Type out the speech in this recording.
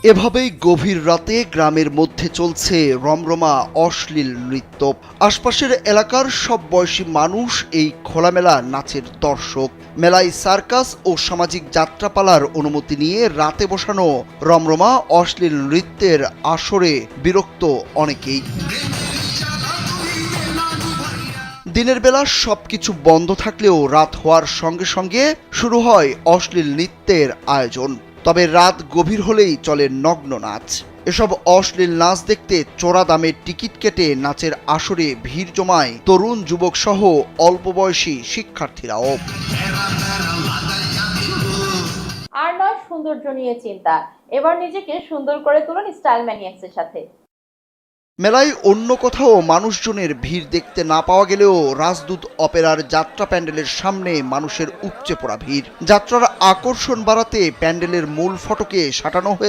এভাবেই গভীর রাতে গ্রামের মধ্যে চলছে রমরমা অশ্লীল নৃত্য। আশপাশের এলাকার সব বয়সী মানুষ এই খোলামেলা নাচের দর্শক। মেলায় সার্কাস ও সামাজিক যাত্রাপালার অনুমতি নিয়ে রাতে বসানো রমরমা অশ্লীল নৃত্যের আসরে বিরক্ত অনেকেই। দিনের বেলা সবকিছু বন্ধ থাকলেও রাত হওয়ার সঙ্গে সঙ্গে শুরু হয় অশ্লীল নৃত্যের আয়োজন। তবে রাত গভীর হলেই চলে নগ্ন নাচ। এসব অশ্লীল নাচ দেখতে চড়া দামে টিকিট কেটে নাচের আসরে ভিড় জমায় তরুণ যুবক সহ অল্প বয়সী শিক্ষার্থীরাও। আর নয় সৌন্দর্য নিয়ে চিন্তা, এবার নিজেকে সুন্দর করে তুলুন স্টাইল ম্যানিয়াক্সের সাথে। মেলায় অন্য কোথাও মানুষজনের ভিড় দেখতে না পাওয়া গেলেও রাজদূত অপেরার যাত্রা প্যান্ডেলের সামনে মানুষের উপচে পড়া ভিড়। যাত্রার আকর্ষণ বাড়াতে প্যান্ডেলের মূল ফটকে সাঁটানো হয়ে